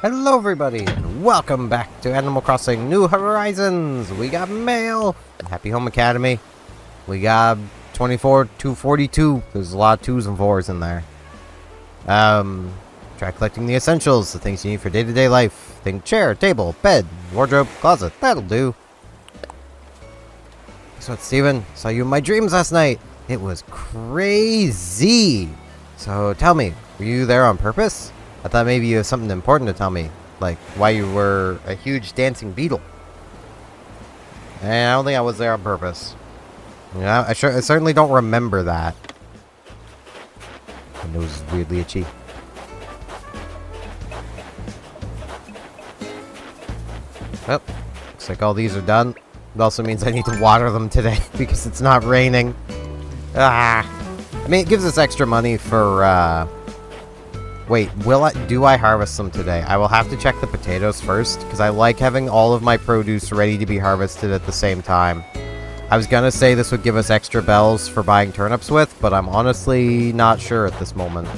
Hello everybody, and welcome back to Animal Crossing New Horizons! We got mail! Happy Home Academy. We got 24 to 42. There's a lot of 2s and 4s in there. Try collecting the essentials, the things you need for day-to-day life. Think chair, table, bed, wardrobe, closet. That'll do. Guess what, Steven? Saw you in my dreams last night. It was crazy. So tell me, were you there on purpose? I thought maybe you have something important to tell me, like why you were a huge dancing beetle. And I don't think I was there on purpose. Yeah, I certainly don't remember that. My nose is weirdly itchy. Well, looks like all these are done. It also means I need to water them today because it's not raining. I mean, it gives us extra money for, wait, do I harvest them today? I will have to check the potatoes first, because I like having all of my produce ready to be harvested at the same time. I was gonna say this would give us extra bells for buying turnips with, but I'm honestly not sure at this moment.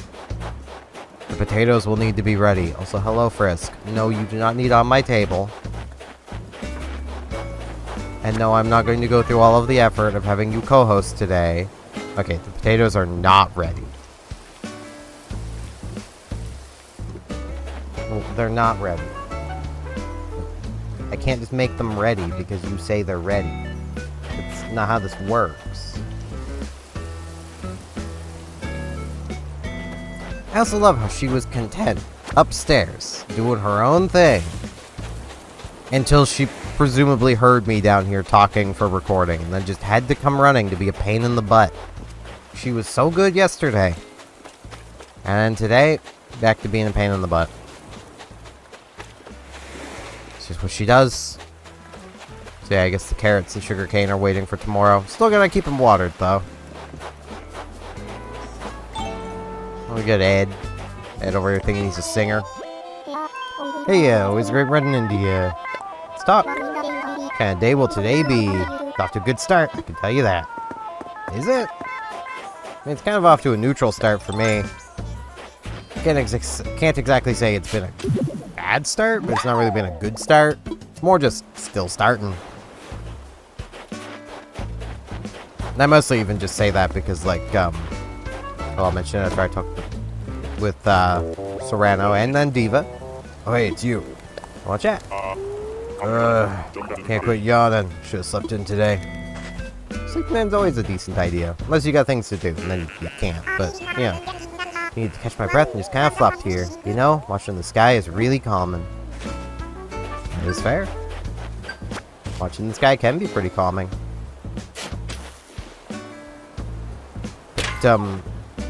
The potatoes will need to be ready. Also, hello, Frisk. No, you do not need on my table. And no, I'm not going to go through all of the effort of having you co-host today. Okay, the potatoes are not ready. Well, they're not ready. I can't just make them ready because you say they're ready. That's not how this works. I also love how she was content upstairs, doing her own thing. Until she presumably heard me down here talking for recording, and then just had to come running to be a pain in the butt. She was so good yesterday. And today, back to being a pain in the butt. It's just what she does. So yeah, I guess the carrots and sugarcane are waiting for tomorrow. Still gotta keep them watered, though. Oh, we got Ed. Ed over here thinking he's a singer. Hey, always great running into you. Let's talk. What kind of day will today be? Off to a good start, I can tell you that. Is it? I mean, it's kind of off to a neutral start for me. Can't exactly say it's been a bad start, but it's not really been a good start. It's more just still starting. And I mostly even just say that because, like, well, I'll mention it after I talk with Serrano and then Diva. Oh, hey, it's you. Watch out. Can't quit yawning. Should have slept in today. Sleeping in's always a decent idea. Unless you got things to do, and then you can't. But, yeah. You need to catch my breath and just kind of flopped here. You know, watching the sky is really calming. That is fair. Watching the sky can be pretty calming. But,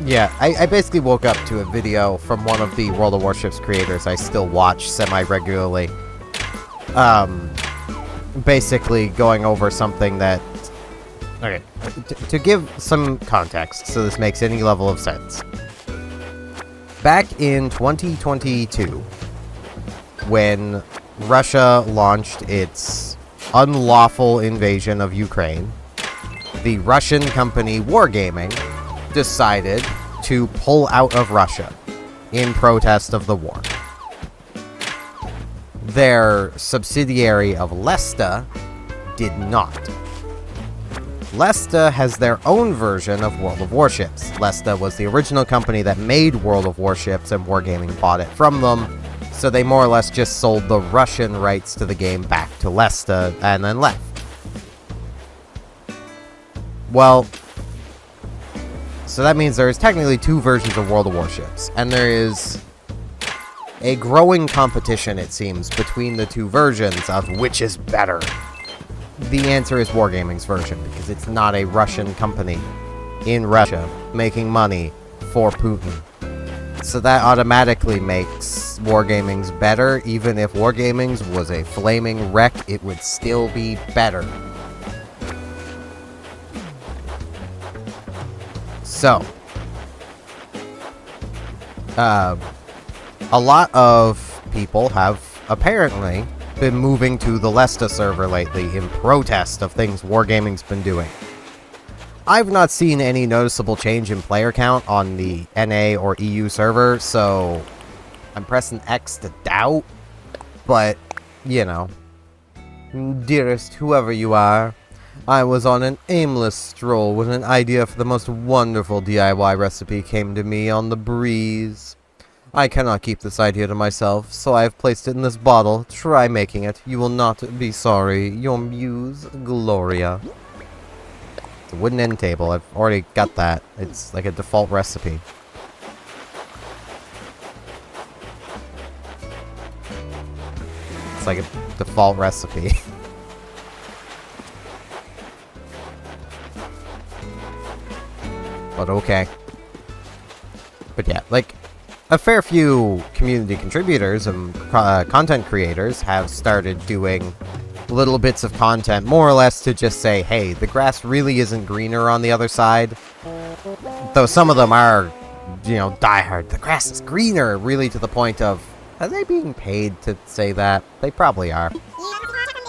yeah, I basically woke up to a video from one of the World of Warships creators I still watch semi-regularly. Basically going over something that... Okay, to give some context, so this makes any level of sense. Back in 2022, when Russia launched its unlawful invasion of Ukraine, the Russian company Wargaming decided to pull out of Russia in protest of the war. Their subsidiary of Lesta did not. Lesta has their own version of World of Warships. Lesta was the original company that made World of Warships, and Wargaming bought it from them, so they more or less just sold the Russian rights to the game back to Lesta, and then left. Well, so that means there is technically two versions of World of Warships, and there is a growing competition, it seems, between the two versions of which is better. The answer is Wargaming's version, because it's not a Russian company in Russia making money for Putin. So that automatically makes Wargaming's better. Even if Wargaming's was a flaming wreck, it would still be better. So, a lot of people have apparently been moving to the Lesta server lately in protest of things Wargaming's been doing. I've not seen any noticeable change in player count on the NA or EU server, so I'm pressing X to doubt, but, you know. Dearest, whoever you are, I was on an aimless stroll when an idea for the most wonderful DIY recipe came to me on the breeze. I cannot keep this idea to myself, so I have placed it in this bottle. Try making it. You will not be sorry. Your muse, Gloria. It's a wooden end table. I've already got that. It's like a default recipe. It's like a default recipe. But okay. But yeah, like, a fair few community contributors and content creators have started doing little bits of content, more or less to just say, hey, the grass really isn't greener on the other side. Though some of them are, you know, diehard. The grass is greener, really to the point of, are they being paid to say that? They probably are.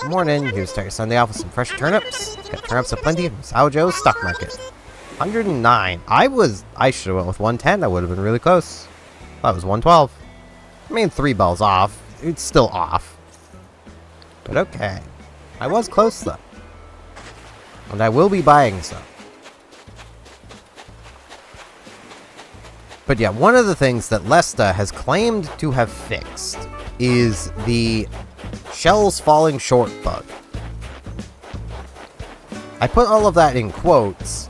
Good morning. You start your Sunday off with some fresh turnips. Got turnips aplenty from Sao Joe's stock market. 109. I should have went with 110. I would have been really close. That was 112. I mean, 3 balls off. It's still off. But okay. I was close, though. And I will be buying some. But yeah, one of the things that Lesta has claimed to have fixed is the shells falling short bug. I put all of that in quotes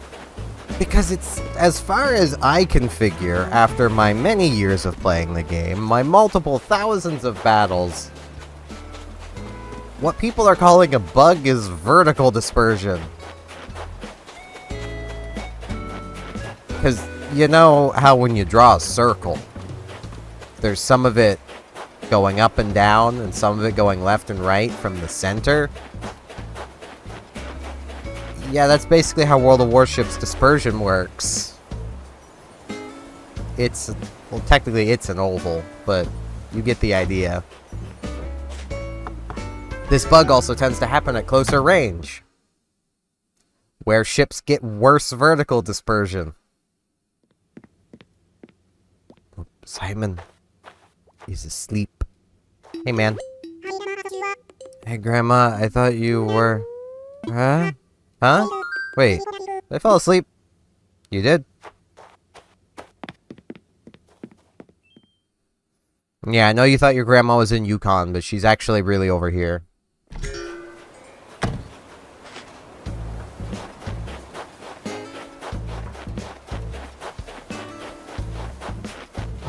because it's, as far as I can figure, after my many years of playing the game, my multiple thousands of battles, what people are calling a bug is vertical dispersion. Because you know how when you draw a circle, there's some of it going up and down and some of it going left and right from the center? Yeah, that's basically how World of Warships dispersion works. It's, well, technically it's an oval, but you get the idea. This bug also tends to happen at closer range, where ships get worse vertical dispersion. Simon is asleep. Hey, man. Hey, Grandma, I thought you were... Huh? Huh? Wait, I fell asleep. You did? Yeah, I know you thought your grandma was in Yukon, but she's actually really over here.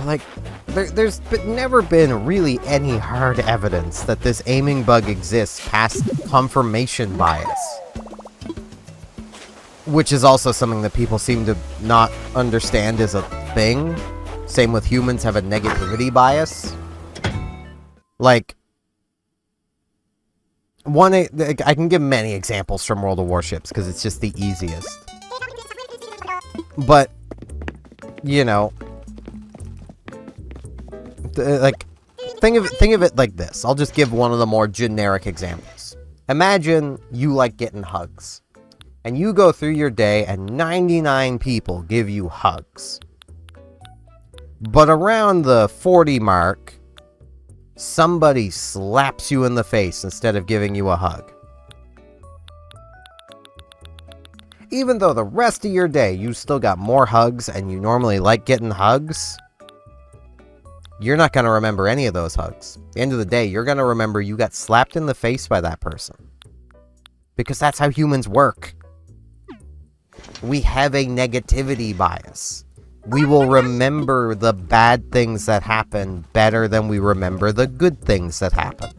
Like, there's never been really any hard evidence that this aiming bug exists past confirmation bias. Which is also something that people seem to not understand is a thing. Same with humans have a negativity bias. Like, I can give many examples from World of Warships, because it's just the easiest. But, you know... like, think of it like this. I'll just give one of the more generic examples. Imagine you like getting hugs. And you go through your day and 99 people give you hugs. But around the 40 mark, somebody slaps you in the face instead of giving you a hug. Even though the rest of your day you still got more hugs and you normally like getting hugs, you're not going to remember any of those hugs. At the end of the day, you're going to remember you got slapped in the face by that person. Because that's how humans work. We have a negativity bias. We will remember the bad things that happen better than we remember the good things that happen.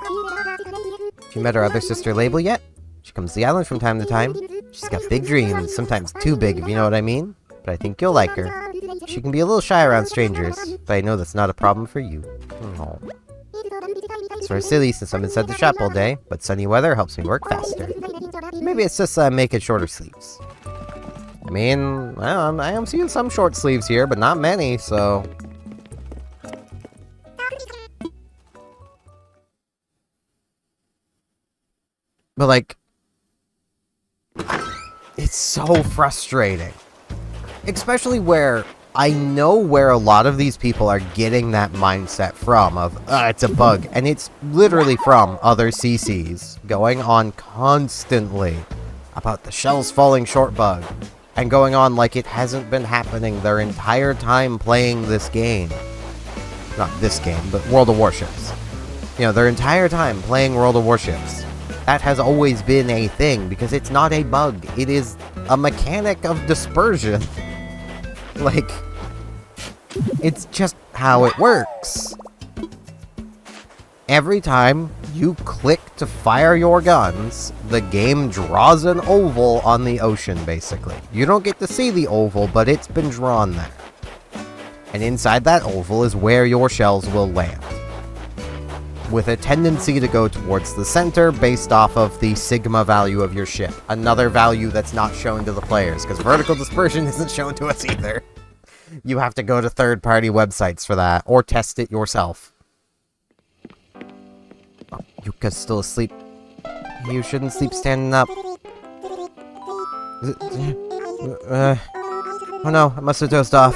Have you met our other sister Label yet? She comes to the island from time to time. She's got big dreams, sometimes too big if you know what I mean. But I think you'll like her. She can be a little shy around strangers, but I know that's not a problem for you. Oh. It's sort of silly since I'm inside the shop all day, but sunny weather helps me work faster. Maybe it's just making shorter sleeves. I mean, well, I am seeing some short sleeves here, but not many, so... But, like, it's so frustrating. Especially where I know where a lot of these people are getting that mindset from of, it's a bug. And it's literally from other CCs going on constantly about the shells falling short bug. And going on like it hasn't been happening their entire time playing this game. Not this game, but World of Warships. You know, their entire time playing World of Warships. That has always been a thing, because it's not a bug. It is a mechanic of dispersion. Like, it's just how it works. Every time you click to fire your guns, the game draws an oval on the ocean, basically. You don't get to see the oval, but it's been drawn there. And inside that oval is where your shells will land, with a tendency to go towards the center based off of the sigma value of your ship. Another value that's not shown to the players, because vertical dispersion isn't shown to us either. You have to go to third-party websites for that, or test it yourself. Oh, Yuka's still asleep. You shouldn't sleep standing up. Oh no, I must have dozed off.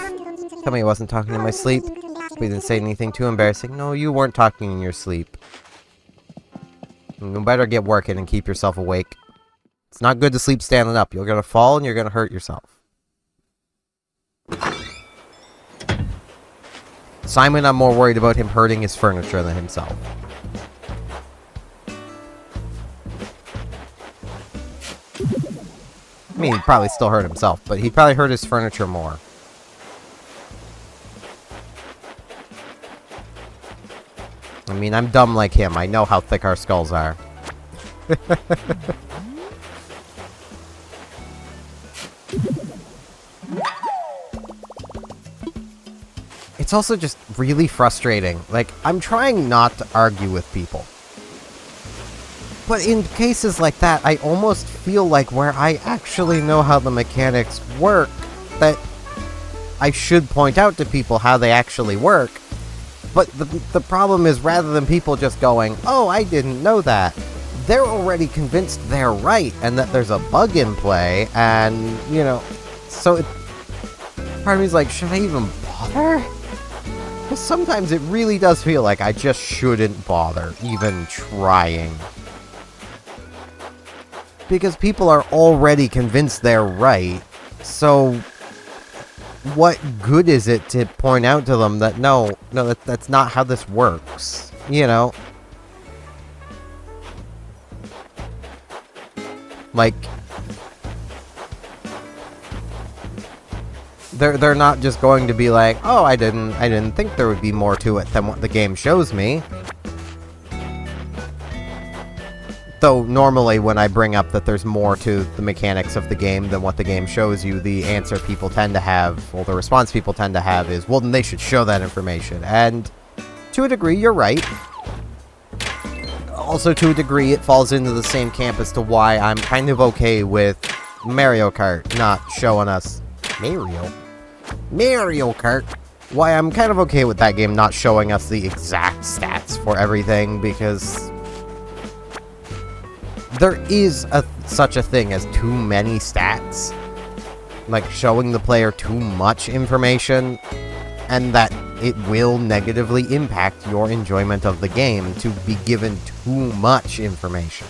Tell me I wasn't talking in my sleep. We didn't say anything too embarrassing. No, you weren't talking in your sleep. You better get working and keep yourself awake. It's not good to sleep standing up. You're gonna fall and you're gonna hurt yourself. Simon, I'm more worried about him hurting his furniture than himself. I mean, he'd probably still hurt himself, but he'd probably hurt his furniture more. I mean, I'm dumb like him. I know how thick our skulls are. It's also just really frustrating. Like, I'm trying not to argue with people. But in cases like that, I almost feel like where I actually know how the mechanics work, that I should point out to people how they actually work. But the problem is, rather than people just going, oh, I didn't know that, they're already convinced they're right, and that there's a bug in play, and, you know, so part of me's like, should I even bother? Because sometimes it really does feel like I just shouldn't bother even trying. Because people are already convinced they're right, so what good is it to point out to them that no, that's not how this works, you know? Like, they're not just going to be like, oh, I didn't think there would be more to it than what the game shows me. Though, normally, when I bring up that there's more to the mechanics of the game than what the game shows you, the answer people tend to have, or the response people tend to have is, well, then they should show that information. And to a degree, you're right. Also, to a degree, it falls into the same camp as to why I'm kind of okay with Mario Kart not showing us... Mario Kart! Why I'm kind of okay with that game not showing us the exact stats for everything, because there is such a thing as too many stats, like showing the player too much information, and that it will negatively impact your enjoyment of the game to be given too much information.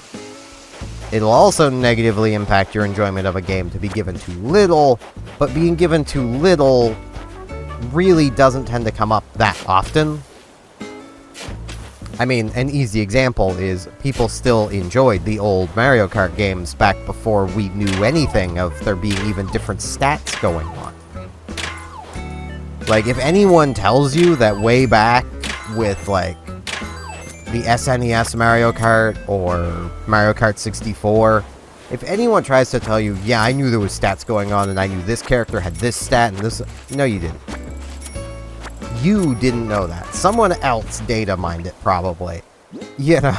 It'll also negatively impact your enjoyment of a game to be given too little, but being given too little really doesn't tend to come up that often. I mean, an easy example is people still enjoyed the old Mario Kart games back before we knew anything of there being even different stats going on. Like, if anyone tells you that way back with, like, the SNES Mario Kart or Mario Kart 64, if anyone tries to tell you, yeah, I knew there was stats going on and I knew this character had this stat and this... No, you didn't. You didn't know that. Someone else data mined it, probably. You know.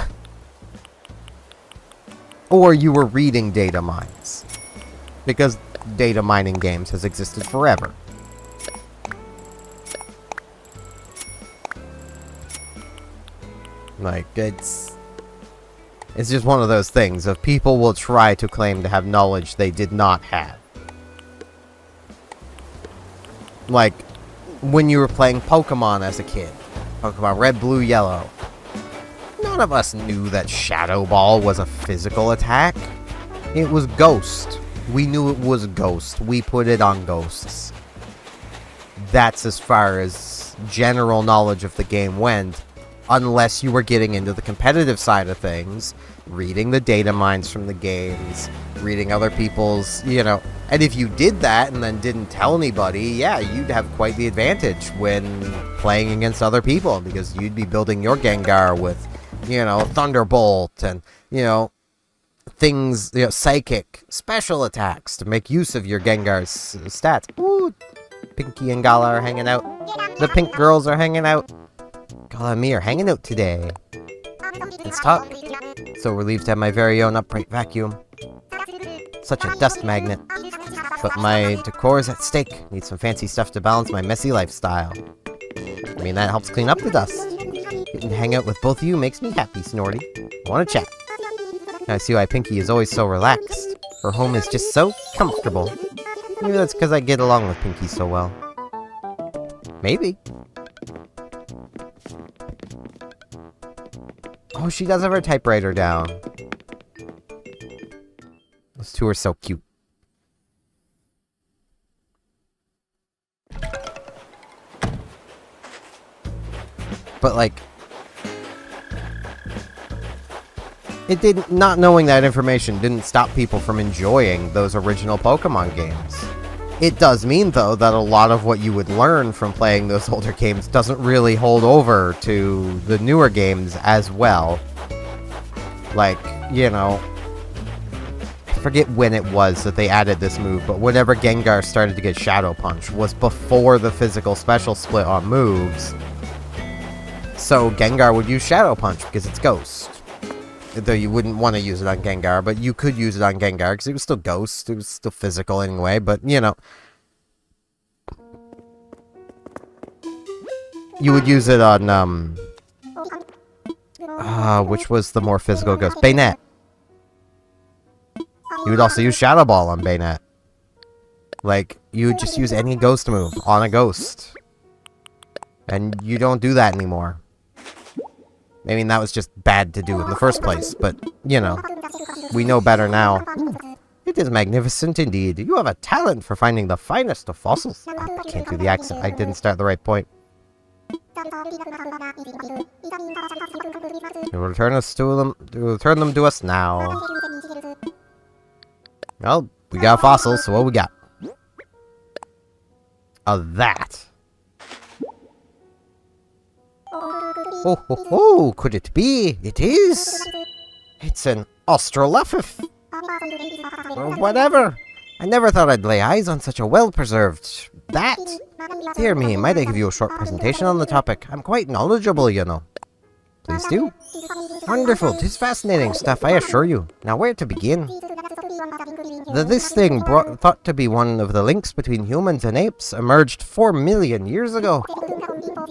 Or you were reading data mines. Because data mining games has existed forever. Like, it's... It's just one of those things of people will try to claim to have knowledge they did not have. Like, when you were playing Pokemon as a kid. Pokemon Red, Blue, Yellow. None of us knew that Shadow Ball was a physical attack. It was Ghost. We knew it was Ghost. We put it on Ghosts. That's as far as general knowledge of the game went. Unless you were getting into the competitive side of things, reading the data mines from the games, reading other people's, you know. And if you did that and then didn't tell anybody, yeah, you'd have quite the advantage when playing against other people, because you'd be building your Gengar with, you know, Thunderbolt and, you know, things, you know, Psychic, special attacks to make use of your Gengar's stats. Ooh, Pinky and Gala are hanging out. The pink girls are hanging out. Gala and me are hanging out today. Let's talk. So relieved to have my very own upright vacuum. Such a dust magnet. But my decor is at stake. Need some fancy stuff to balance my messy lifestyle. I mean, that helps clean up the dust. Getting to hang out with both of you makes me happy, Snorty. I want to chat. I see why Pinky is always so relaxed. Her home is just so comfortable. Maybe that's because I get along with Pinky so well. Maybe. Oh, she does have her typewriter down. Those two are so cute. But, like, not knowing that information didn't stop people from enjoying those original Pokemon games. It does mean, though, that a lot of what you would learn from playing those older games doesn't really hold over to the newer games as well. Like, you know, I forget when it was that they added this move, but whenever Gengar started to get Shadow Punch was before the physical special split on moves. So Gengar would use Shadow Punch because it's Ghost. Though you wouldn't want to use it on Gengar, but you could use it on Gengar because it was still Ghost. It was still physical anyway, but, you know. You would use it on, which was the more physical Ghost? Baynet. You would also use Shadow Ball on Baynet. Like, you would just use any Ghost move on a Ghost. And you don't do that anymore. I mean, that was just bad to do in the first place, but, you know, we know better now. It is magnificent indeed. You have a talent for finding the finest of fossils. I can't do the accent. I didn't start the right point. You will return them to us now. Well, we got fossils, so what we got? That. Oh, could it be? It is! It's an Australopith! Or whatever! I never thought I'd lay eyes on such a well-preserved... that! Dear me, might I give you a short presentation on the topic? I'm quite knowledgeable, you know. Please do. Wonderful, 'tis fascinating stuff, I assure you. Now where to begin? This thing, thought to be one of the links between humans and apes, emerged 4 million years ago.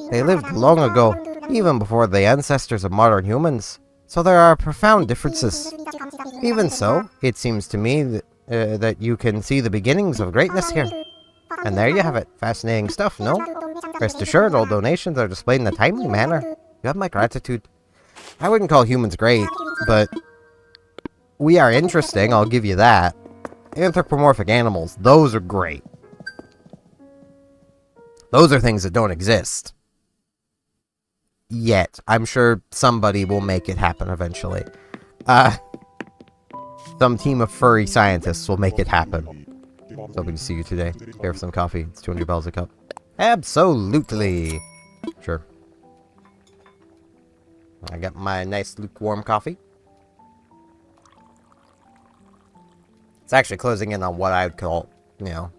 They lived long ago, even before the ancestors of modern humans, so there are profound differences. Even so, it seems to me that you can see the beginnings of greatness here. And there you have it. Fascinating stuff, no? Rest assured, all donations are displayed in a timely manner. You have my gratitude. I wouldn't call humans great, but we are interesting, I'll give you that. Anthropomorphic animals, those are great. Those are things that don't exist. Yet. I'm sure somebody will make it happen eventually. Some team of furry scientists will make it happen. Hoping to see you today. Here for some coffee. It's 200 bells a cup. Absolutely. Sure. I got my nice lukewarm coffee. It's actually closing in on what I would call, you know,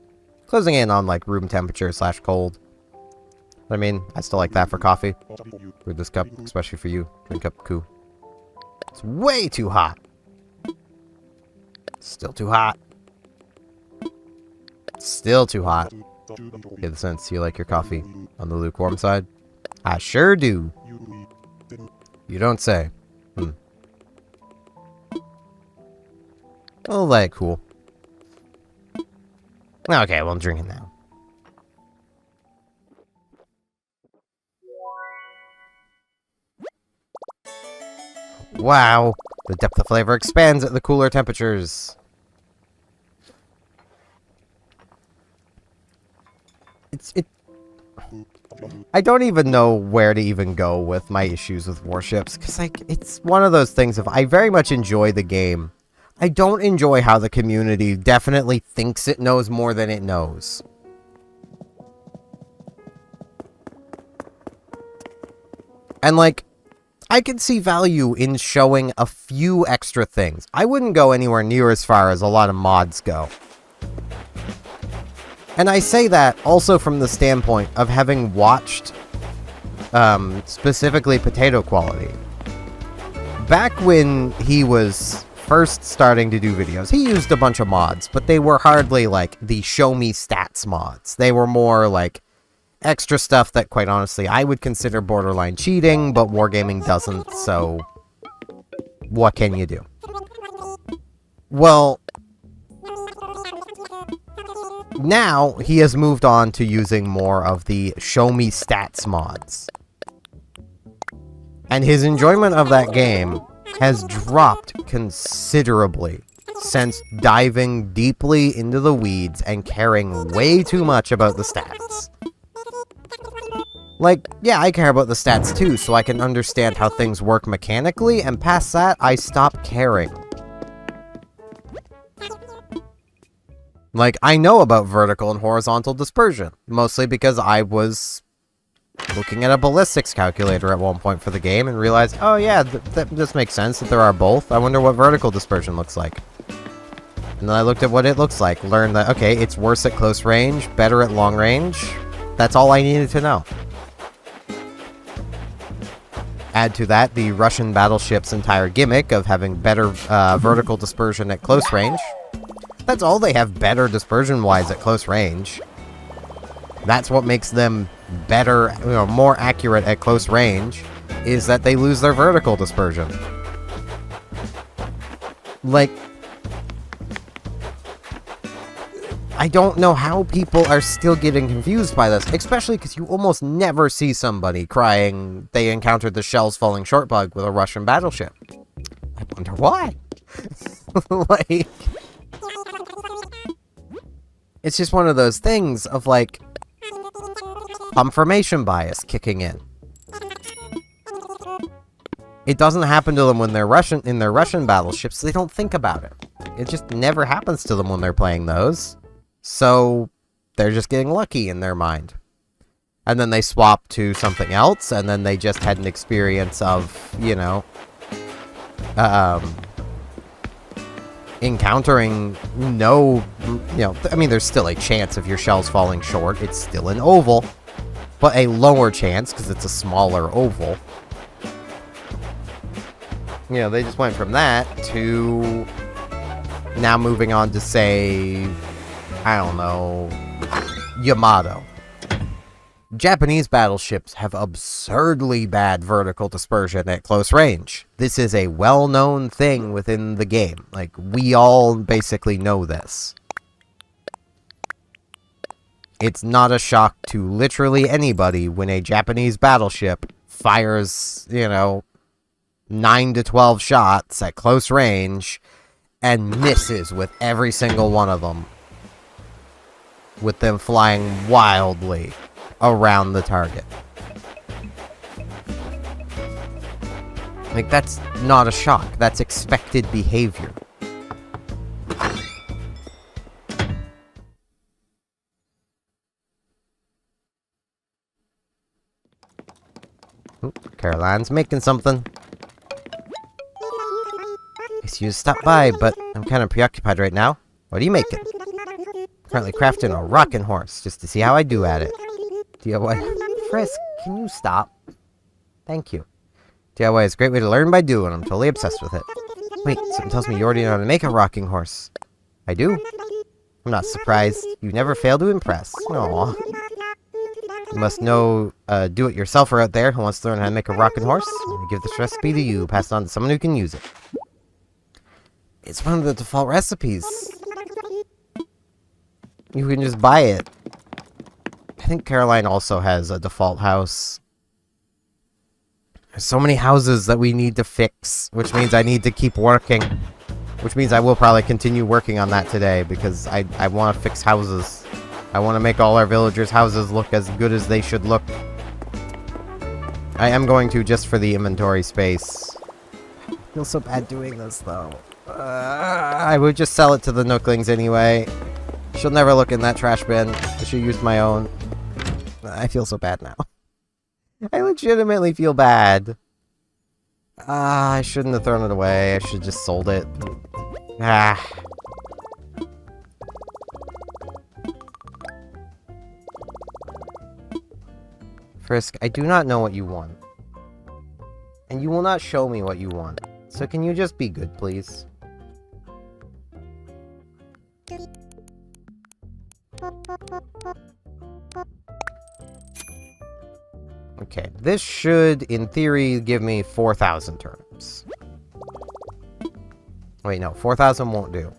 closing in on like room temperature / cold. I mean, I still like that for coffee. With this cup, especially for you. Drink up, cool. It's way too hot. Still too hot. Still too hot. Get the sense you like your coffee on the lukewarm side? I sure do. You don't say. Oh, that cool. Okay, well, I'm drinking now. Wow, the depth of flavor expands at the cooler temperatures. I don't even know where to even go with my issues with warships, because, like, it's one of those things of, I very much enjoy the game. I don't enjoy how the community definitely thinks it knows more than it knows. And, like, I could see value in showing a few extra things. I wouldn't go anywhere near as far as a lot of mods go. And I say that also from the standpoint of having watched, specifically Potato Quality. Back when he was first starting to do videos, he used a bunch of mods, but they were hardly, like, the show me stats mods. They were more, like, extra stuff that, quite honestly, I would consider borderline cheating, but Wargaming doesn't, so what can you do? Well, now he has moved on to using more of the show me stats mods. And his enjoyment of that game has dropped considerably since diving deeply into the weeds and caring way too much about the stats. Like, yeah, I care about the stats too, so I can understand how things work mechanically, and past that, I stop caring. Like, I know about vertical and horizontal dispersion, mostly because I was looking at a ballistics calculator at one point for the game and realized, oh yeah, that just makes sense that there are both. I wonder what vertical dispersion looks like. And then I looked at what it looks like, learned that, okay, it's worse at close range, better at long range. That's all I needed to know. Add to that the Russian battleship's entire gimmick of having better vertical dispersion at close range. That's all they have better dispersion-wise at close range. That's what makes them better, you know, more accurate at close range, is that they lose their vertical dispersion. Like, I don't know how people are still getting confused by this, especially because you almost never see somebody crying they encountered the shells falling short bug with a Russian battleship. I wonder why. Like, it's just one of those things of, like, confirmation bias kicking in. It doesn't happen to them when they're in their Russian battleships, so they don't think about it. It just never happens to them when they're playing those. So they're just getting lucky in their mind. And then they swap to something else, and then they just had an experience of, you know, encountering no, you know, I mean, there's still a chance of your shells falling short. It's still an oval, but a lower chance because it's a smaller oval. You know, they just went from that to now moving on to, say, I don't know, Yamato. Japanese battleships have absurdly bad vertical dispersion at close range. This is a well-known thing within the game. Like, we all basically know this. It's not a shock to literally anybody when a Japanese battleship fires, you know, 9 to 12 shots at close range and misses with every single one of them, with them flying wildly around the target. Like, that's not a shock. That's expected behavior. Ooh, Caroline's making something. It's you to stop by, but I'm kind of preoccupied right now. What are you making? Currently crafting a rocking horse, just to see how I do at it. DIY. Frisk, can you stop? Thank you. DIY is a great way to learn by doing. I'm totally obsessed with it. Wait, something tells me you already know how to make a rocking horse. I do? I'm not surprised. You never fail to impress. Aww. You must know do-it-yourselfer out there who wants to learn how to make a rocking horse. I'm gonna give this recipe to you. Pass it on to someone who can use it. It's one of the default recipes. You can just buy it. I think Caroline also has a default house. There's so many houses that we need to fix, which means I need to keep working. Which means I will probably continue working on that today, because I want to fix houses. I want to make all our villagers' houses look as good as they should look. I am going to, just for the inventory space. I feel so bad doing this, though. I would just sell it to the Nooklings anyway. She'll never look in that trash bin. I should use my own. I feel so bad now. I legitimately feel bad. I shouldn't have thrown it away. I should have just sold it. Frisk, I do not know what you want. And you will not show me what you want. So can you just be good, please? Okay, this should, in theory, give me 4,000 turnips. Wait, no, 4,000 won't do.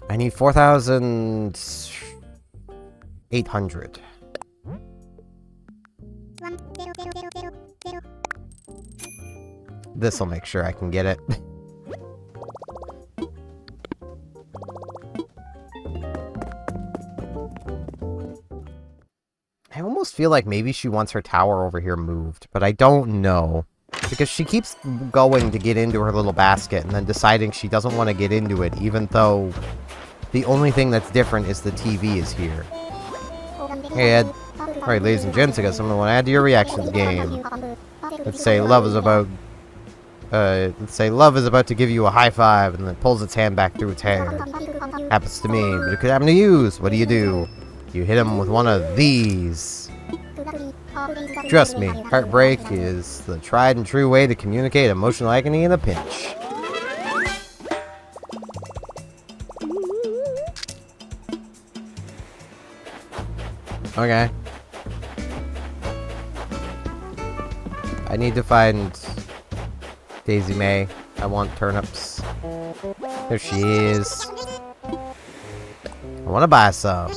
I need 4,800. This'll make sure I can get it. I almost feel like maybe she wants her tower over here moved, but I don't know. Because she keeps going to get into her little basket and then deciding she doesn't want to get into it, even though the only thing that's different is the TV is here. Hey, Ed. Alright, ladies and gents, I got something I want to add to your reactions game. Let's say love is about to give you a high five and then pulls its hand back through its hair. Happens to me, but it could happen to you, so what do? You hit him with one of these. Trust me, heartbreak is the tried and true way to communicate emotional agony in a pinch. Okay. I need to find Daisy May. I want turnips. There she is. I want to buy some.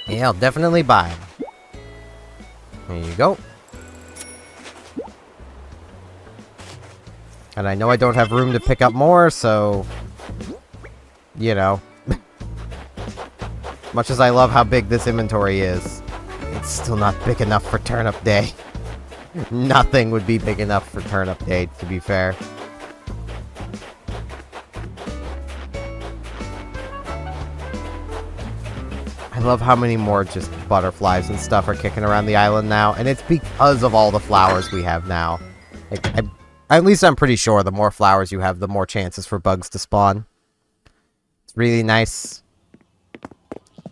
Yeah, I'll definitely buy them. There you go. And I know I don't have room to pick up more, so... You know. Much as I love how big this inventory is, it's still not big enough for turnip day. Nothing would be big enough for turnip day, to be fair. I love how many more just butterflies and stuff are kicking around the island now, and it's because of all the flowers we have now. Like, at least I'm pretty sure the more flowers you have, the more chances for bugs to spawn. It's really nice.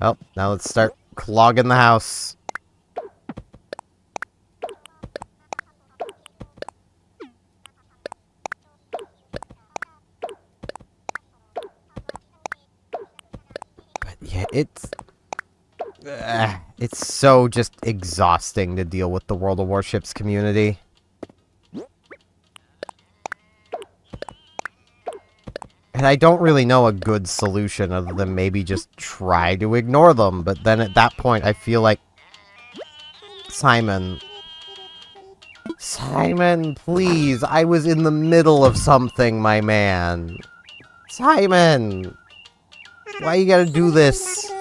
Oh, now let's start clogging the house. But yeah, it's so just exhausting to deal with the World of Warships community. And I don't really know a good solution other than maybe just try to ignore them. But then at that point, I feel like... Simon, please. I was in the middle of something, my man. Simon! Why you gotta do this?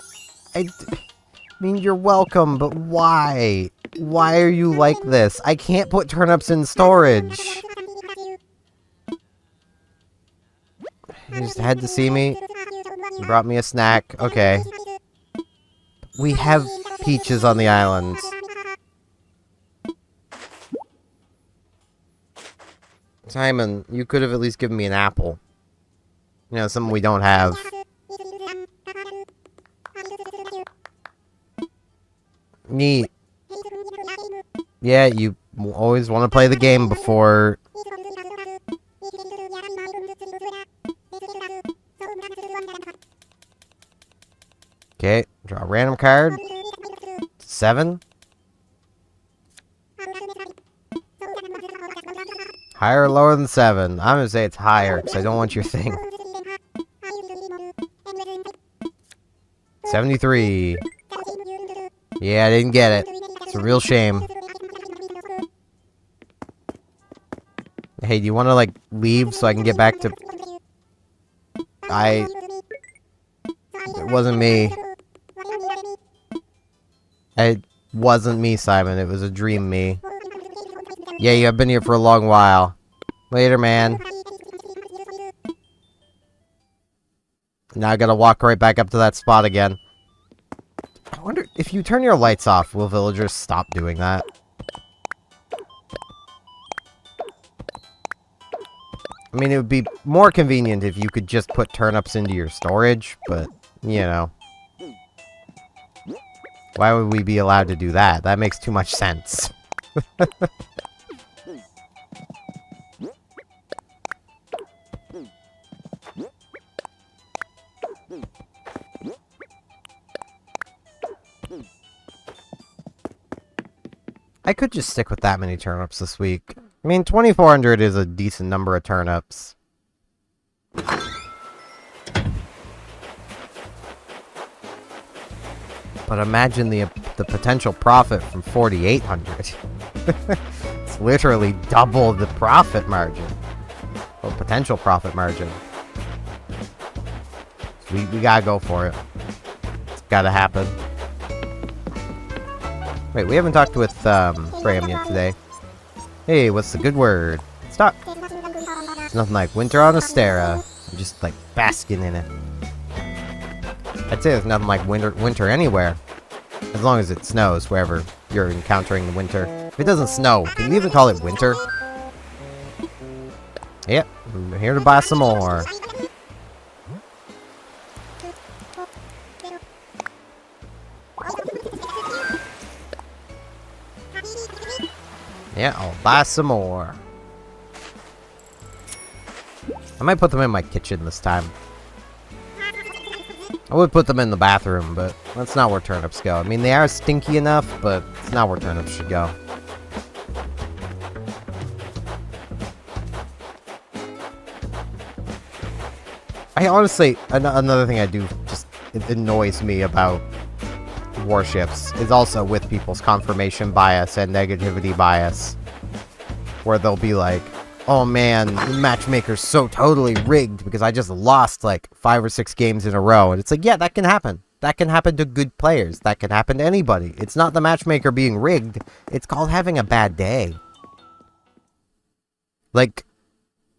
I mean, you're welcome, but why? Why are you like this? I can't put turnips in storage. You just had to see me. You brought me a snack. Okay. We have peaches on the island. Simon, you could have at least given me an apple. You know, something we don't have. Neat. Yeah, you always want to play the game before... Okay, draw a random card. 7. Higher or lower than 7? I'm gonna say it's higher, because I don't want your thing. 73. Yeah, I didn't get it. It's a real shame. Hey, do you want to, like, leave so I can get back to... It wasn't me. It wasn't me, Simon. It was a dream me. Yeah, you have been here for a long while. Later, man. Now I gotta walk right back up to that spot again. I wonder, if you turn your lights off, will villagers stop doing that? I mean, it would be more convenient if you could just put turnips into your storage, but, you know. Why would we be allowed to do that? That makes too much sense. I could just stick with that many turnips this week. I mean, 2,400 is a decent number of turnips. But imagine the potential profit from 4,800. It's literally double the profit margin. Or potential profit margin. So we gotta go for it. It's gotta happen. Wait, we haven't talked with Graham yet today. Hey, what's the good word? Stop! It's nothing like winter on Astera. I'm just like basking in it. I'd say there's nothing like winter anywhere. As long as it snows wherever you're encountering the winter. If it doesn't snow, can you even call it winter? Yep, I'm here to buy some more. Yeah, I'll buy some more. I might put them in my kitchen this time. I would put them in the bathroom, but that's not where turnips go. I mean, they are stinky enough, but it's not where turnips should go. I honestly, another thing I do just, it annoys me about warships is also with people's confirmation bias and negativity bias. Where they'll be like, oh man, the matchmaker's so totally rigged because I just lost like 5 or 6 games in a row. And it's like, yeah, that can happen. That can happen to good players. That can happen to anybody. It's not the matchmaker being rigged. It's called having a bad day. Like,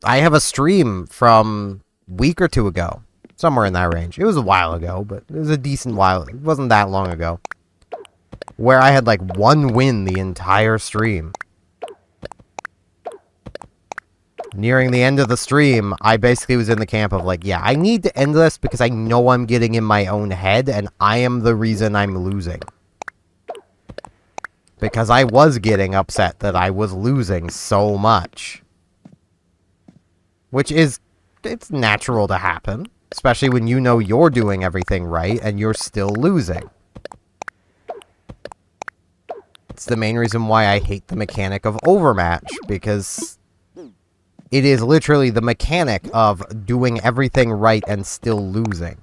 I have a stream from a week or 2 ago. Somewhere in that range. It was a while ago, but it was a decent while. It wasn't that long ago. Where I had like 1 win the entire stream. Nearing the end of the stream, I basically was in the camp of like, yeah, I need to end this because I know I'm getting in my own head and I am the reason I'm losing. Because I was getting upset that I was losing so much. Which is, it's natural to happen. Especially when you know you're doing everything right and you're still losing. It's the main reason why I hate the mechanic of overmatch, because it is literally the mechanic of doing everything right and still losing.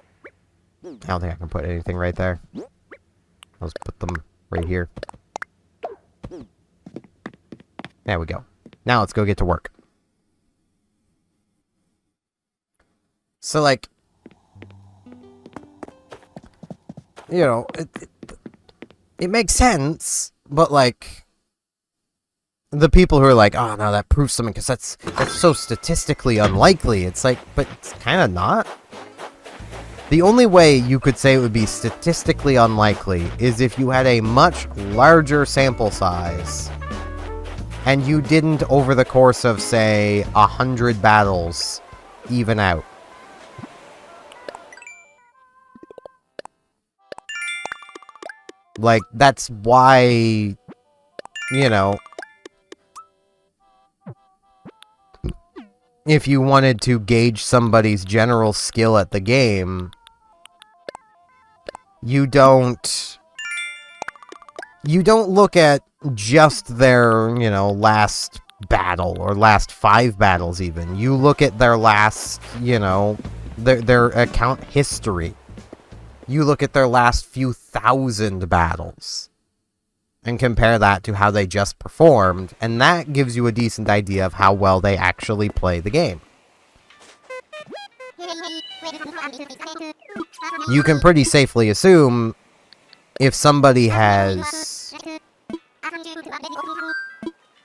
I don't think I can put anything right there. I'll just put them right here. There we go. Now let's go get to work. So, like, you know, it makes sense, but, like, the people who are like, oh, no, that proves something, because that's so statistically unlikely. It's like, but it's kind of not. The only way you could say it would be statistically unlikely is if you had a much larger sample size. And you didn't, over the course of, say, 100 battles, even out. Like, that's why, you know, if you wanted to gauge somebody's general skill at the game, you don't look at just their, last battle, or last 5 battles even. You look at their last, their account history. You look at their last few thousand battles and compare that to how they just performed, and that gives you a decent idea of how well they actually play the game. You can pretty safely assume if somebody has,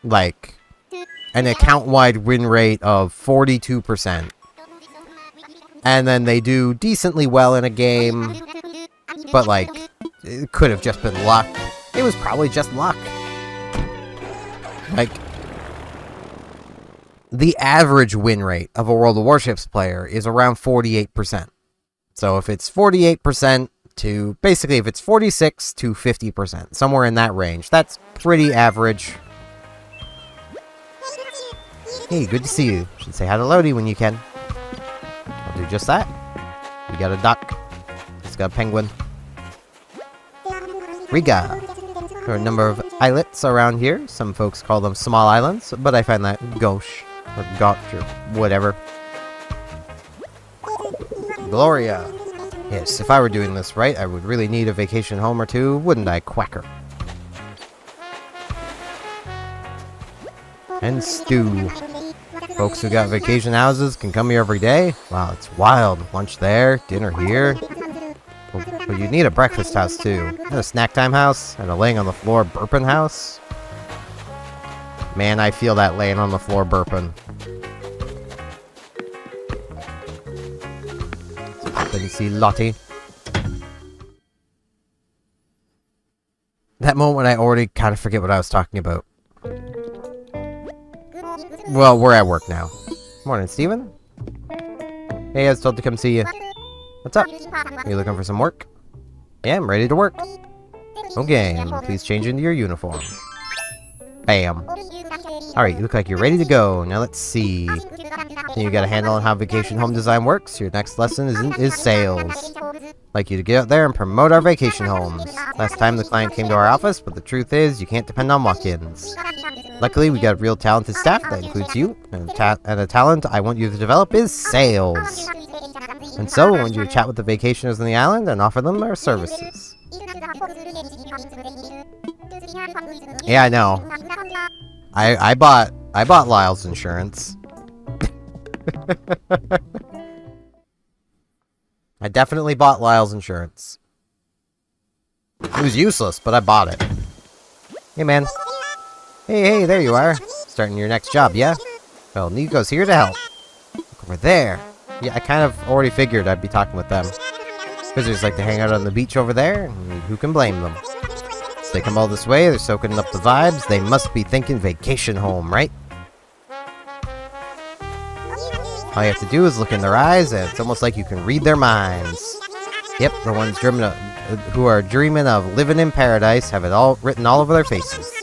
like, an account-wide win rate of 42%, and then they do decently well in a game, but, like, it could have just been luck. It was probably just luck. Like, the average win rate of a World of Warships player is around 48%. So if it's 48% to, basically, if it's 46 to 50%, somewhere in that range, that's pretty average. Hey, good to see you. Should say hi to Lodi when you can. I'll do just that. We got a duck. It's got a penguin. Riga. There are a number of islets around here. Some folks call them small islands, but I find that gauche, or gotch, or whatever. Gloria. Yes, if I were doing this right, I would really need a vacation home or two, wouldn't I, Quacker? And stew. Folks who got vacation houses can come here every day. Wow, it's wild. Lunch there, dinner here. But you need a breakfast house, too. And a snack time house, and a laying on the floor burping house. Man, I feel that laying on the floor burping. Let me see Lottie. That moment when I already kind of forget what I was talking about. Well, we're at work now. Morning, Steven. Hey, I was told to come see you. What's up? Are you looking for some work? Yeah, I'm ready to work. Okay, please change into your uniform. Bam. Alright, you look like you're ready to go. Now let's see. You got a handle on how vacation home design works. Your next lesson is sales. I'd like you to get out there and promote our vacation homes. Last time the client came to our office, but the truth is, you can't depend on walk-ins. Luckily, we got real talented staff that includes you, and a talent I want you to develop is sales. And so, I want you to chat with the vacationers on the island and offer them our services. Yeah, I know. I bought Lyle's insurance. I definitely bought Lyle's insurance. It was useless, but I bought it. Hey, man. Hey, there you are. Starting your next job, yeah? Well, Nico's here to help. Look over there. Yeah, I kind of already figured I'd be talking with them. Visitors like to hang out on the beach over there, and who can blame them? So they come all this way, they're soaking up the vibes, they must be thinking vacation home, right? All you have to do is look in their eyes, and it's almost like you can read their minds. Yep, the ones who are dreaming of living in paradise have it all written all over their faces.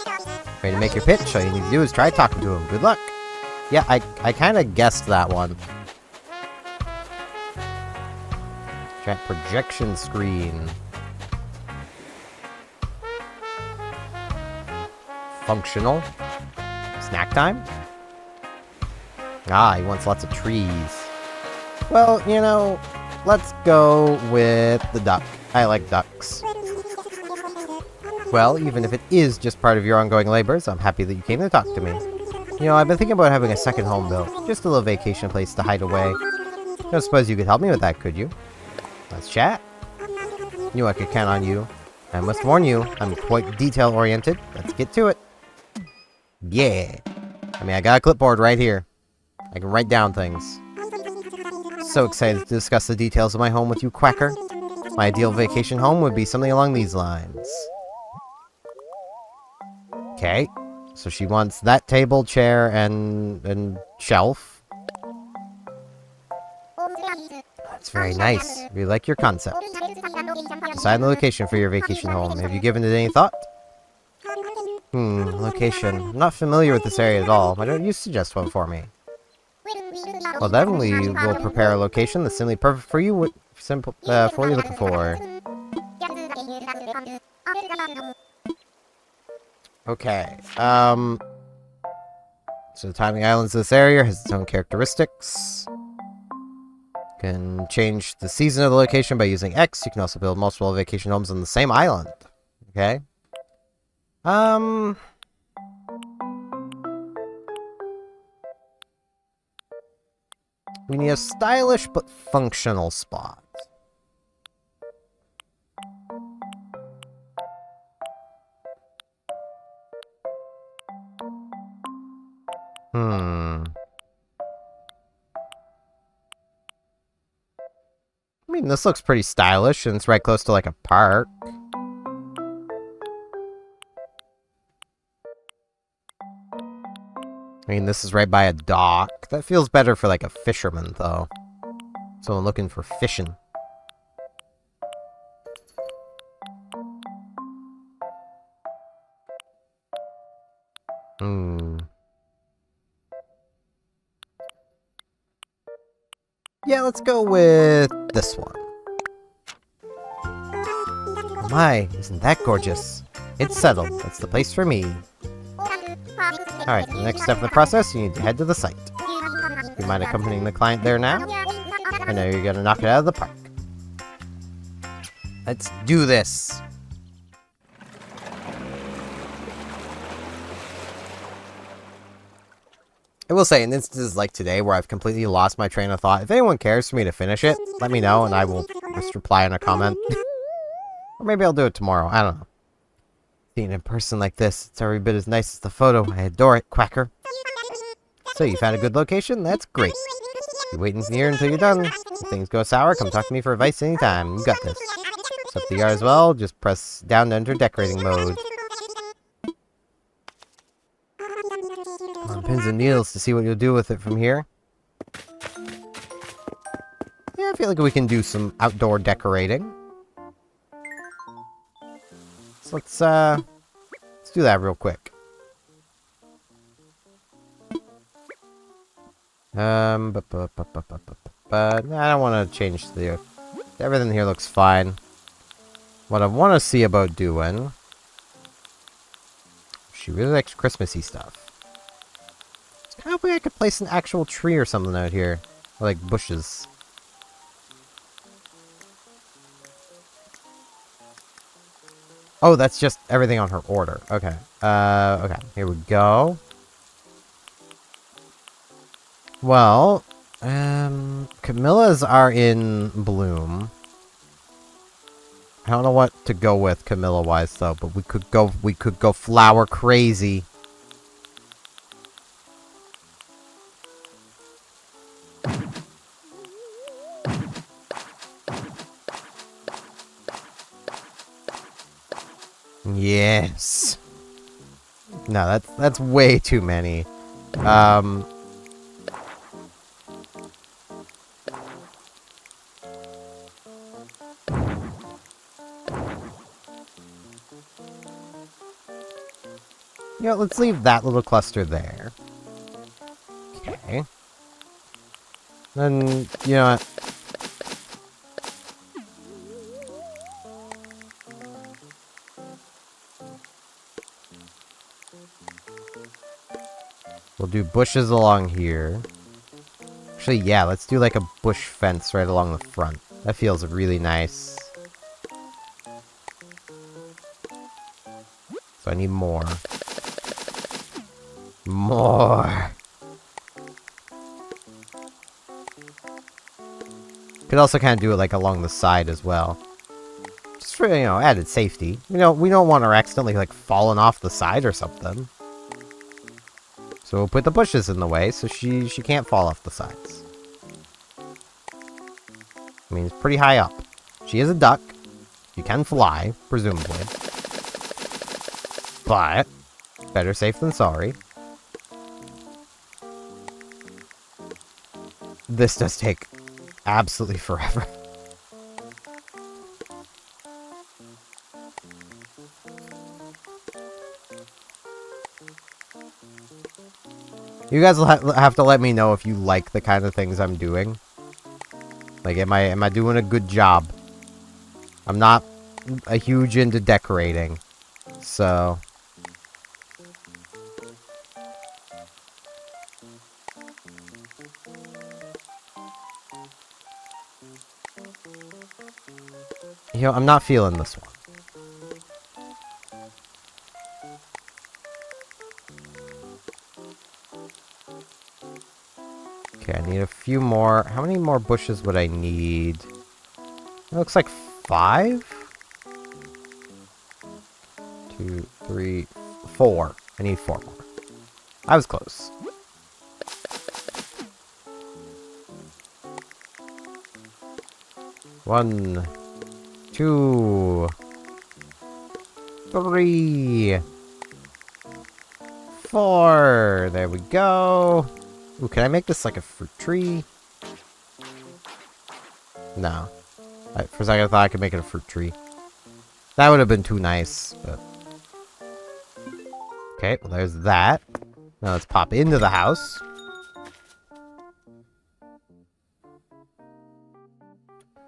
Ready to make your pitch? All you need to do is try talking to them. Good luck. Yeah, I kind of guessed that one. Chat projection screen. Functional. Snack time? Ah, he wants lots of trees. Well, let's go with the duck. I like ducks. Well, even if it is just part of your ongoing labors, I'm happy that you came to talk to me. I've been thinking about having a second home built. Just a little vacation place to hide away. Don't suppose you could help me with that, could you? Let's chat. Knew I could count on you. I must warn you, I'm quite detail-oriented. Let's get to it. Yeah. I got a clipboard right here. I can write down things. So excited to discuss the details of my home with you, Quacker. My ideal vacation home would be something along these lines. Okay. So she wants that table, chair, and shelf. That's very nice. We like your concept. Decide the location for your vacation home. Have you given it any thought? Location. I'm not familiar with this area at all. Why don't you suggest one for me? Well, then we will prepare a location that's simply perfect for you. What simple for what you're looking for. Okay. So the timing islands of this area has its own characteristics. Can change the season of the location by using X. You can also build multiple vacation homes on the same island. Okay. We need a stylish but functional spot. I mean, this looks pretty stylish, and it's right close to, like, a park. I mean, this is right by a dock. That feels better for, like, a fisherman, though. Someone looking for fishing. Yeah, let's go with this one. Oh my, isn't that gorgeous? It's settled. That's the place for me. Alright, the next step in the process, you need to head to the site. Do you mind accompanying the client there now? I know you're gonna knock it out of the park. Let's do this! I will say, in instances like today, where I've completely lost my train of thought, if anyone cares for me to finish it, let me know, and I will just reply in a comment. Or maybe I'll do it tomorrow, I don't know. Seeing it in person like this, it's every bit as nice as the photo. I adore it, Quacker. So, you found a good location? That's great. You wait in here until you're done. If things go sour, come talk to me for advice anytime. You got this. So if you are as well, just press down to enter decorating mode. On pins and needles to see what you'll do with it from here. Yeah, I feel like we can do some outdoor decorating. So let's do that real quick. But I don't want to change the... Everything here looks fine. What I want to see about doing... She really likes Christmassy stuff. I hope I could place an actual tree or something out here. Or like bushes. Oh, that's just everything on her order. Okay. Okay. Here we go. Well, Camillas are in bloom. I don't know what to go with Camilla-wise though, but we could go flower crazy. Yes. No, that's way too many. You know, let's leave that little cluster there. Okay. Then, you know what? We'll do bushes along here. Actually, yeah, let's do like a bush fence right along the front. That feels really nice. So I need more. More! Could also kind of do it like along the side as well. Just for, you know, added safety. You know, we don't want her accidentally like falling off the side or something. So we'll put the bushes in the way so she can't fall off the sides. I mean, it's pretty high up. She is a duck. You can fly, presumably. But, better safe than sorry. This does take absolutely forever. You guys will have to let me know if you like the kind of things I'm doing. Like, am I doing a good job? I'm not a huge into decorating, so... You know, I'm not feeling this one. Okay, I need a few more. How many more bushes would I need? It looks like 5? 2, 3, 4. I need 4 more. I was close. One, 2, 3, 4. There we go. Ooh, can I make this like a fruit tree? No. For a second I thought I could make it a fruit tree. That would have been too nice, but... Okay, well there's that. Now let's pop into the house.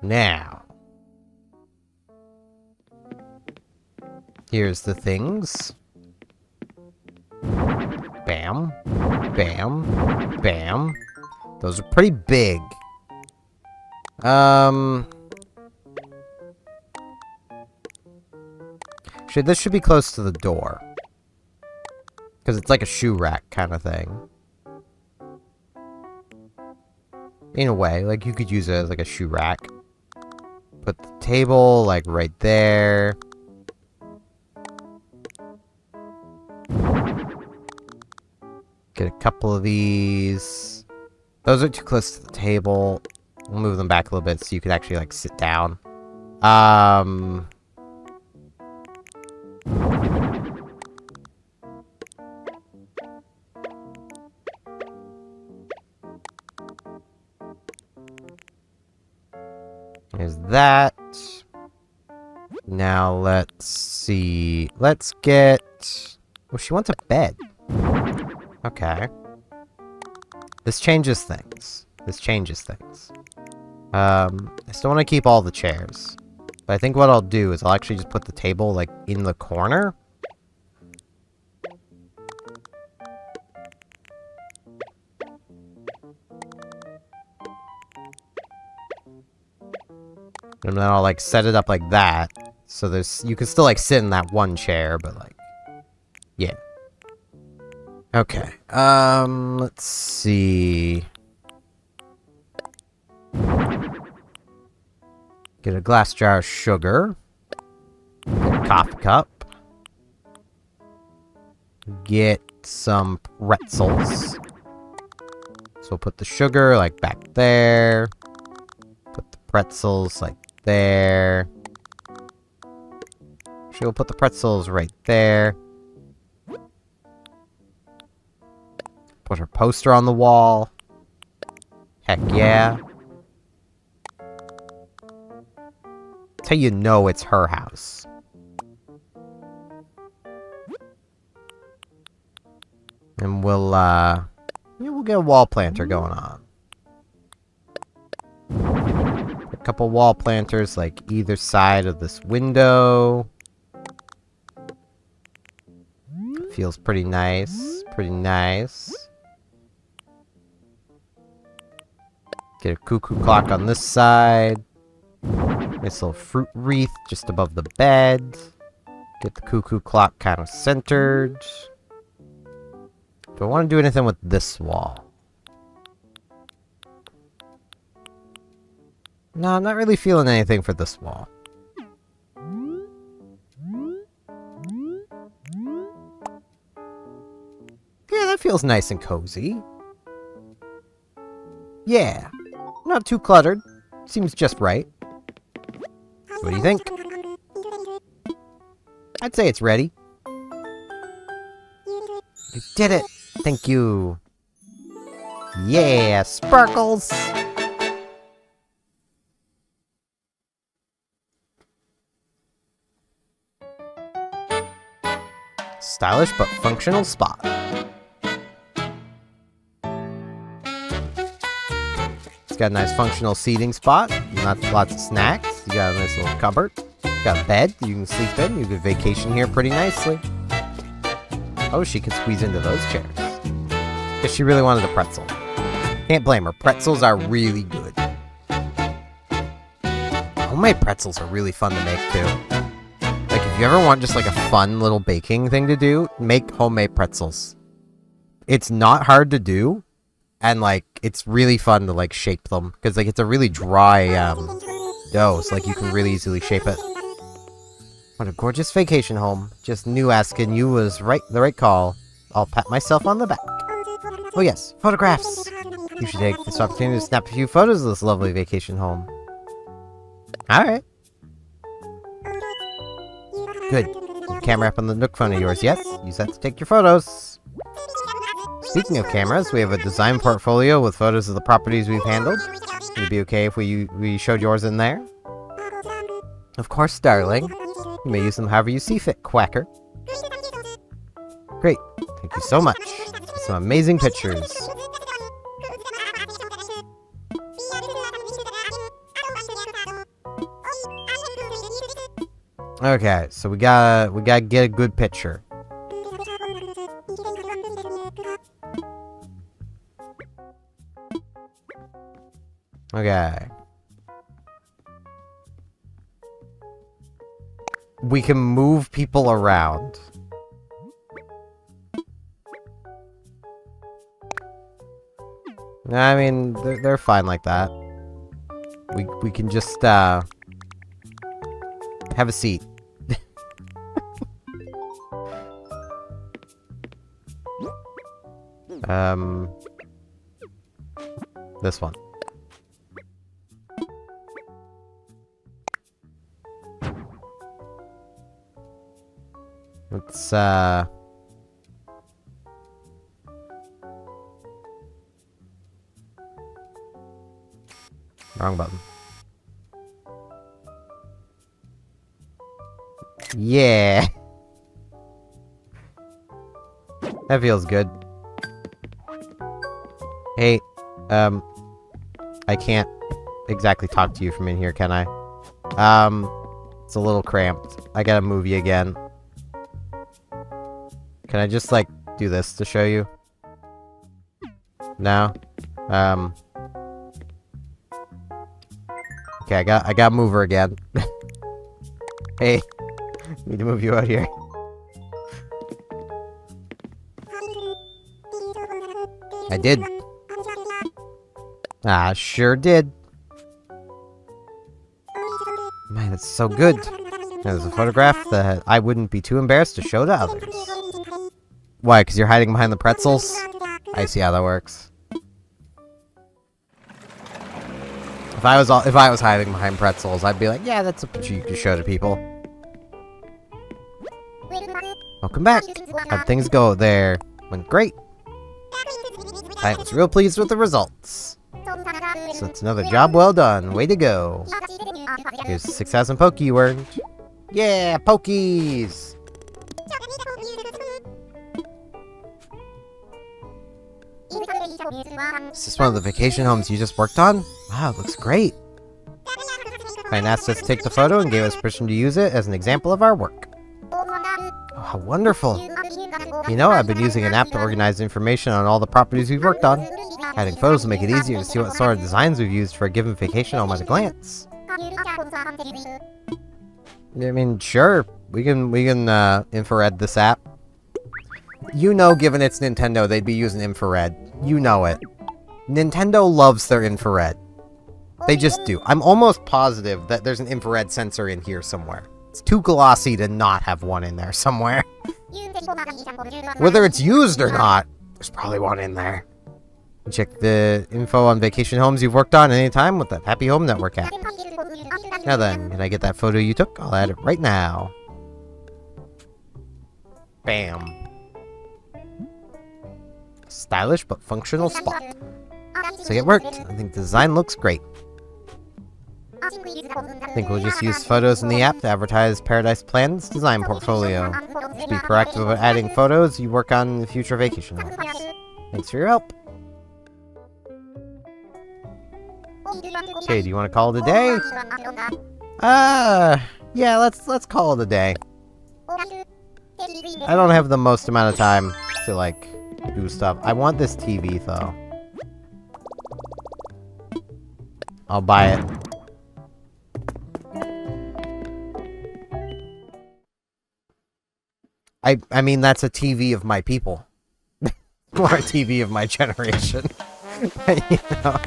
Now. Here's the things. Bam. Bam. Bam. Those are pretty big. This should be close to the door. Because it's like a shoe rack kind of thing. In a way, like you could use it as like a shoe rack. Put the table like right there. Get a couple of these. Those are too close to the table. We'll move them back a little bit so you could actually like sit down. There's that. Now let's see. Let's get... Oh, she wants a bed. Okay. This changes things. This changes things. I still want to keep all the chairs. But I think what I'll do is I'll actually just put the table, like, in the corner. And then I'll, like, set it up like that. So you can still, like, sit in that one chair, but, like... Yeah. Okay. Let's see... Get a glass jar of sugar. Get a coffee cup. Get some pretzels. So we'll put the sugar, like, back there. Put the pretzels, like, there. Actually, we'll put the pretzels right there. Put her poster on the wall. Heck yeah. That's how you know it's her house. And we'll get a wall planter going on. A couple wall planters, like, either side of this window. Feels pretty nice. Pretty nice. Get a cuckoo clock on this side. Nice little fruit wreath just above the bed. Get the cuckoo clock kind of centered. Do I want to do anything with this wall? No, I'm not really feeling anything for this wall. Yeah, that feels nice and cozy. Yeah. Not too cluttered. Seems just right. What do you think? I'd say it's ready. You did it! Thank you. Yeah, sparkles! Stylish but functional spot. It's got a nice functional seating spot. Lots of snacks. You got a nice little cupboard. Got a bed you can sleep in. You can vacation here pretty nicely. Oh, she can squeeze into those chairs. Because she really wanted a pretzel. Can't blame her. Pretzels are really good. Homemade pretzels are really fun to make, too. Like, if you ever want just, like, a fun little baking thing to do, make homemade pretzels. It's not hard to do, and, like, it's really fun to, like, shape them. Because, like, it's a really dry, dough, so, like, you can really easily shape it. What a gorgeous vacation home. Just knew asking you was the right call. I'll pat myself on the back. Oh yes, photographs! You should take this opportunity to snap a few photos of this lovely vacation home. Alright. Good. The camera app on the Nook phone of yours, yes? Use that to take your photos. Speaking of cameras, we have a design portfolio with photos of the properties we've handled. Would it be okay if we showed yours in there? Of course, darling. You may use them however you see fit, Quacker. Great. Thank you so much. Some amazing pictures. Okay, so we gotta get a good picture. Okay. We can move people around. I mean, they're fine like that. We can just have a seat. This one. Let's wrong button. Yeah. That feels good. Hey, I can't exactly talk to you from in here, can I? It's a little cramped. I gotta move you again. Can I just, like, do this to show you? No? Okay, I gotta move her again. Hey, need to move you out here. I did. Sure did. Man, it's so good. There's a photograph that I wouldn't be too embarrassed to show to others. Why? Because you're hiding behind the pretzels? I see how that works. If I was hiding behind pretzels, I'd be like, yeah, that's a picture you could show to people. Welcome back. How'd things go there? Went great. I was real pleased with the results. So it's another job well done. Way to go. Here's 6,000 Poke you earned. Yeah, Pokies! Is this one of the vacation homes you just worked on? Wow, it looks great. Client asked us to take the photo and gave us permission to use it as an example of our work. Oh, how wonderful. You know, I've been using an app to organize information on all the properties we've worked on. Adding photos will make it easier to see what sort of designs we've used for a given vacation home at a glance. I mean, sure. We can infrared this app. You know, given it's Nintendo, they'd be using infrared. You know it. Nintendo loves their infrared. They just do. I'm almost positive that there's an infrared sensor in here somewhere. It's too glossy to not have one in there somewhere. Whether it's used or not, there's probably one in there. Check the info on vacation homes you've worked on anytime with the Happy Home Network app. Now then, can I get that photo you took? I'll add it right now. Bam. Stylish but functional spot. So it worked. I think the design looks great. I think we'll just use photos in the app to advertise Paradise Plan's design portfolio. Just be proactive about adding photos you work on in the future vacation homes. Thanks for your help. Okay, do you want to call it a day? Yeah, let's call it a day. I don't have the most amount of time to, like, do stuff. I want this TV, though. I'll buy it. I mean, that's a TV of my people. Or a TV of my generation. You know?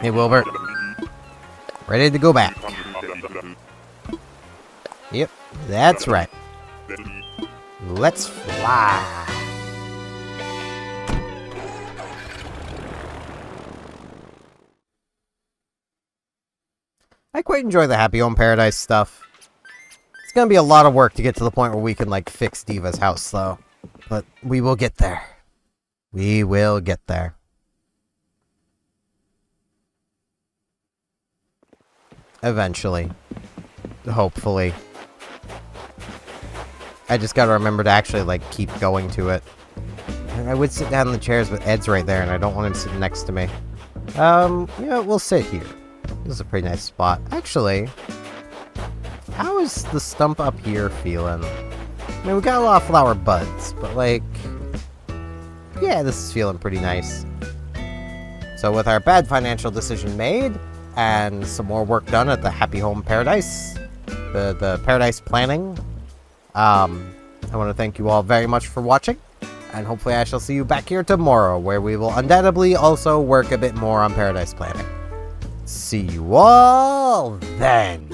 Hey, Wilbur. Ready to go back. Yep, that's right. Let's fly. I quite enjoy the Happy Home Paradise stuff. It's gonna be a lot of work to get to the point where we can, like, fix Diva's house, though. But we will get there. We will get there. Eventually. Hopefully. I just gotta remember to actually, like, keep going to it. I would sit down in the chairs, but Ed's right there, and I don't want him sitting next to me. Yeah, we'll sit here. This is a pretty nice spot. Actually, how is the stump up here feeling? I mean, we got a lot of flower buds, but, like, yeah, this is feeling pretty nice. So with our bad financial decision made, and some more work done at the Happy Home Paradise, the Paradise planning, I want to thank you all very much for watching, and hopefully I shall see you back here tomorrow, where we will undoubtedly also work a bit more on Paradise planning. See you all then!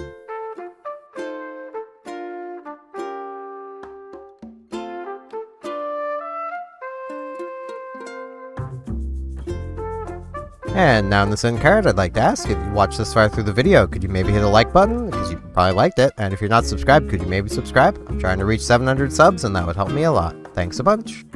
And now in this end card, I'd like to ask, if you watched this far through the video, could you maybe hit a like button, because you probably liked it, and if you're not subscribed, could you maybe subscribe? I'm trying to reach 700 subs, and that would help me a lot. Thanks a bunch!